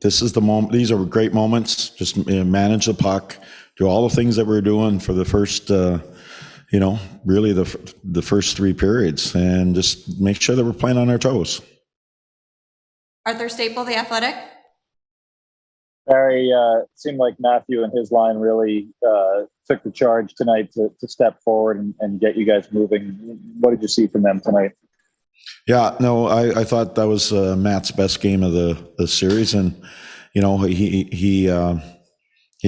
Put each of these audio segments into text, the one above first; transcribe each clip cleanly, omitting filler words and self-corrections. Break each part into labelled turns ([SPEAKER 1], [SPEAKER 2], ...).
[SPEAKER 1] this is the moment. These are great moments. Just manage the puck, do all the things that we're doing for the first, really the first 3 periods, and just make sure that we're playing on our toes.
[SPEAKER 2] Arthur Staple, The Athletic.
[SPEAKER 3] Barry, seemed like Matthew and his line really took the charge tonight to step forward and get you guys moving. What did you see from them tonight?
[SPEAKER 1] Yeah, no, I thought that was Matt's best game of the series, and he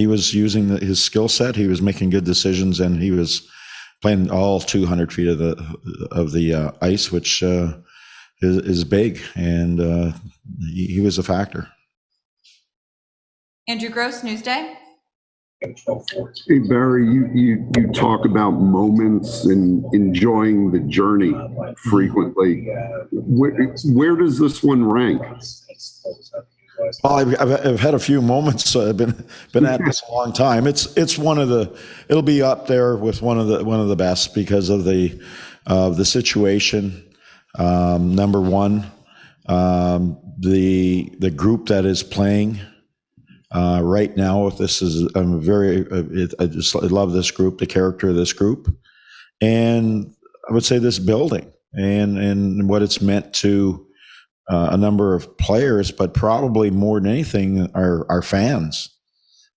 [SPEAKER 1] was using his skill set. He was making good decisions, and he was playing all 200 feet of the ice, which is big, and he was a factor.
[SPEAKER 2] Andrew Gross, Newsday.
[SPEAKER 4] Hey, Barry, you talk about moments and enjoying the journey frequently. Where does this one rank?
[SPEAKER 1] Well, I've had a few moments. I've been at this a long time. It's one of the. It'll be up there with one of the best because of the situation. Number one, the group that is playing. Right now, this is I love this group, the character of this group, and I would say this building and what it's meant to a number of players, but probably more than anything, our fans.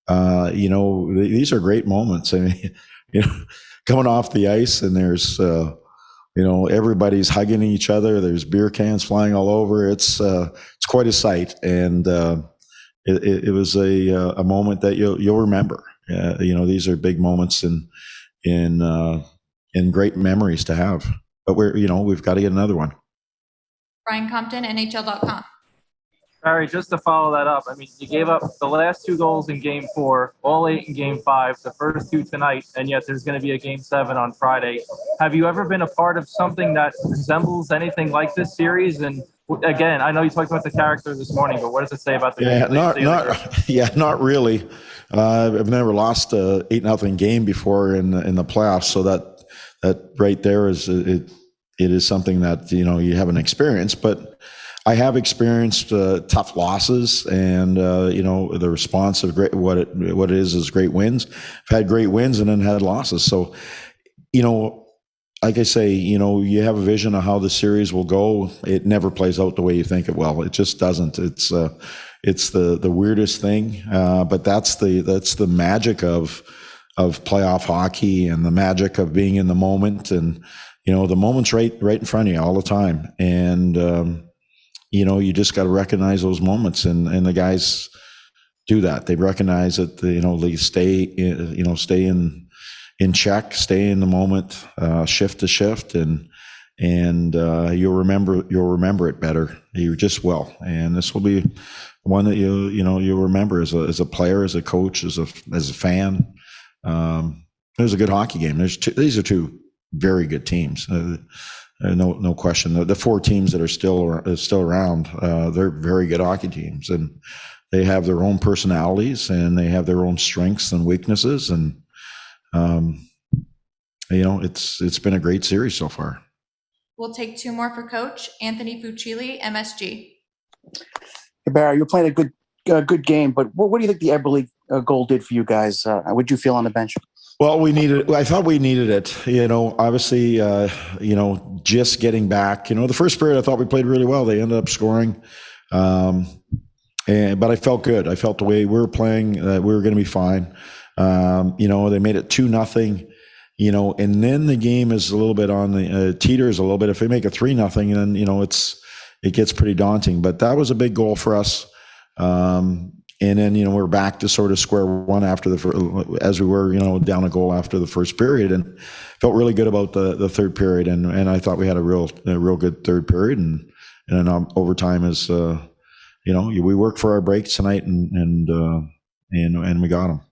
[SPEAKER 1] These are great moments. I mean, coming off the ice and there's everybody's hugging each other. There's beer cans flying all over. It's quite a sight, and it was a moment that you'll remember. These are big moments and great memories to have. But we've got to get another one.
[SPEAKER 2] Brian Compton, NHL.com.
[SPEAKER 5] Barry, just to follow that up, I mean, you gave up the last 2 goals in Game 4, all 8 in Game 5, the first 2 tonight, and yet there's going to be a Game 7 on Friday. Have you ever been a part of something that resembles anything like this series? And again, I know you talked about the character this morning, but what does it say about the
[SPEAKER 1] not really. I've never lost a 8-0 game before in the playoffs, so that right there is it is something that you haven't experienced, but I have experienced tough losses, and the response of what it is great wins. I've had great wins and then had losses. So, like I say, you have a vision of how the series will go. It never plays out the way you think it will. It just doesn't. It's the weirdest thing, but that's the magic of playoff hockey and the magic of being in the moment, and the moment's right in front of you all the time, and you just got to recognize those moments, and the guys do that. They recognize it. They stay in check, stay in the moment, shift to shift, and you'll remember it better. You just will, and this will be one that you'll remember as a player, as a coach, as a fan. It was a good hockey game. These are 2 very good teams. No question. The 4 teams that are still around, they're very good hockey teams, and they have their own personalities and they have their own strengths and weaknesses. And it's been a great series so far.
[SPEAKER 2] We'll take 2 more for Coach Anthony Fucili, MSG.
[SPEAKER 6] Hey, Barry, you're playing a good game, but what do you think the Eberle goal did for you guys? What'd you feel on the bench?
[SPEAKER 1] Well, I thought we needed it. Obviously, just getting back. The first period, I thought we played really well. They ended up scoring, but I felt good. I felt the way we were playing, we were going to be fine. They made it 2-0. And then the game is a little bit on the teeters a little bit. If they make it 3-0, then it gets pretty daunting. But that was a big goal for us. And then, we're back to sort of square one as we were, down a goal after the first period, and felt really good about the third period. And I thought we had a real good third period, and then overtime is, we worked for our breaks tonight, and we got them.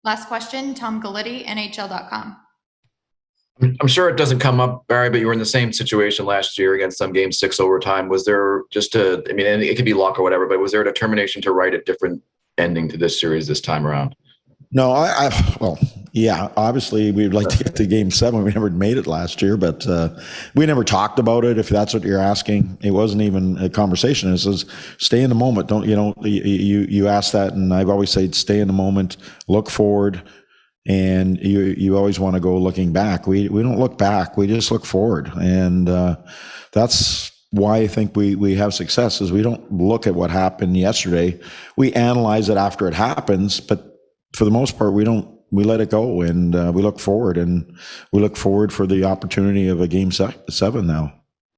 [SPEAKER 2] Last question, Tom Galletti, NHL.com.
[SPEAKER 7] I'm sure it doesn't come up, Barry, but you were in the same situation last year against some Game 6 overtime. Was there and it could be luck or whatever, but was there a determination to write a different ending to this series this time around?
[SPEAKER 1] No, Yeah, obviously we'd like to get to game 7. We never made it last year, but we never talked about it. If that's what you're asking, it wasn't even a conversation. It says stay in the moment. Don't you ask that, and I've always said stay in the moment, look forward, and you always want to go looking back. We don't look back. We just look forward, and that's why I think we have success. Is we don't look at what happened yesterday. We analyze it after it happens, but for the most part, we don't. We let it go, and we look forward, and we look forward for the opportunity of a game 7 now.